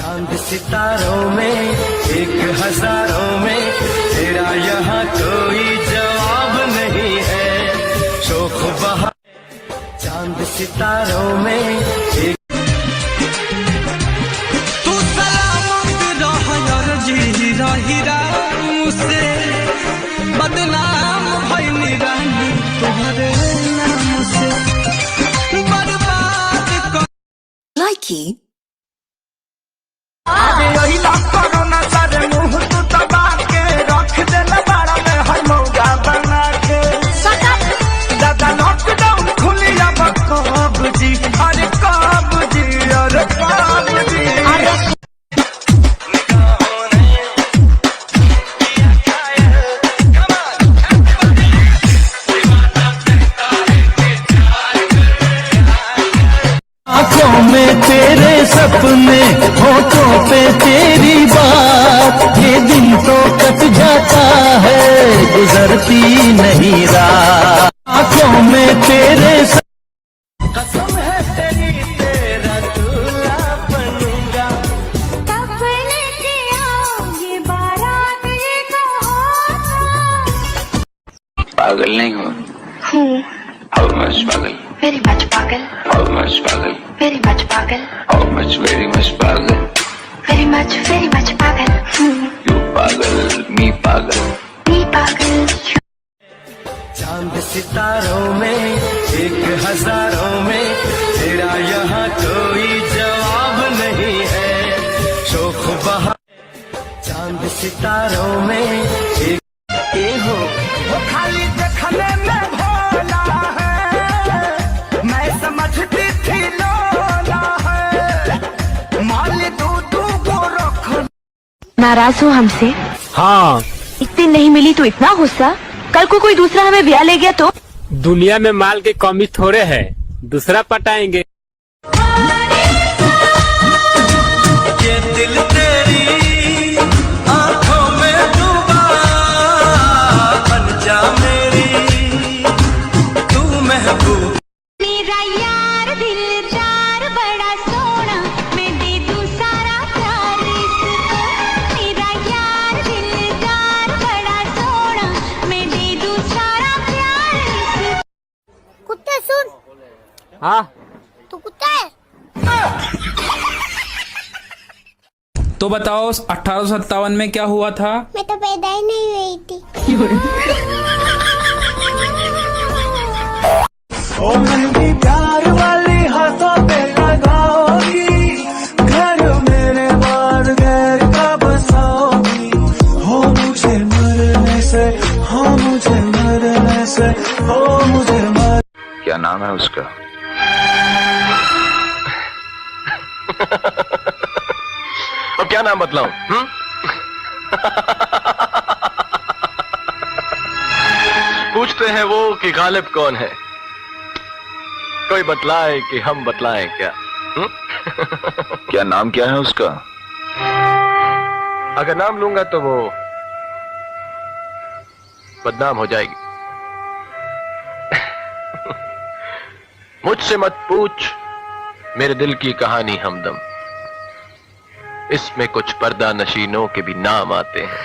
चांद सितारों में एक हजारों में तेरा यहाँ कोई जवाब नहीं है। शोख बहा चांद सितारों में एक तू सलामत रह जी हीरा मुझसे बदनाम भइनी रानी तुम्हारे नाम से बर्बाद कर Likey. आगे यही कोरोना सारे मुंह तू दबा के रख देना बाड़ा में हर मौका बना के दादा लॉकडाउन खुली अब कब जी अरे कब जी अरे कब जी आँखों में तेरे सपने, होठों पे तेरी बात, ये दिन तो कट जाता है गुजरती नहीं रात। आँखों में तेरे कसम है तेरी तेरा दूल्हा बनूंगा। पागल नहीं हो? How much पागल? Very much pagal. How much पागल? Very much pagal. How much very much पागल? Very much pagal. You पागल, me पागल। Me pagal. चांद सितारों में एक हजारों में तेरा यहाँ कोई जवाब नहीं है। शोख बहा चांद सितारों में एक हो वो खाली देखने में भोला है, मैं समझती थी लोला है, माल दूध को रखो। नाराज हो हमसे? हाँ। एक दिन नहीं मिली तो इतना गुस्सा, कल को कोई दूसरा हमें ब्याह ले गया तो? दुनिया में माल की कमी थोड़े है, दूसरा पटाएंगे। ये दिल तेरी आँखों में डूबा, बन जा मेरी तू महबूब। मेरा यार दिलदार बड़ा सोना, मैं दे दूं सारा प्यार इसको। मेरा यार दिलदार बड़ा सोना, मैं दे दूं सारा प्यार इसको। कुत्ते सुन। हाँ। तू कुत्ता है? तो बताओ 1857 में क्या हुआ था? मैं तो पैदा ही नहीं हुई थी। ओ मेरी प्यार वाली हाथों पे लगाओगी, घर मेरे बाद गैर का बसाओगी। हो मुझे मरने से, हो मुझे मरने से, हो मुझे मर। क्या नाम है उसका? अब क्या नाम बतलाऊं? पूछते हैं वो कि गालिब कौन है, कोई बतलाए कि हम बतलाएं क्या? क्या नाम क्या है उसका? अगर नाम लूंगा तो वो बदनाम हो जाएगी। मुझसे मत पूछ मेरे दिल की कहानी हमदम, इसमें कुछ पर्दा नशीनों के भी नाम आते हैं।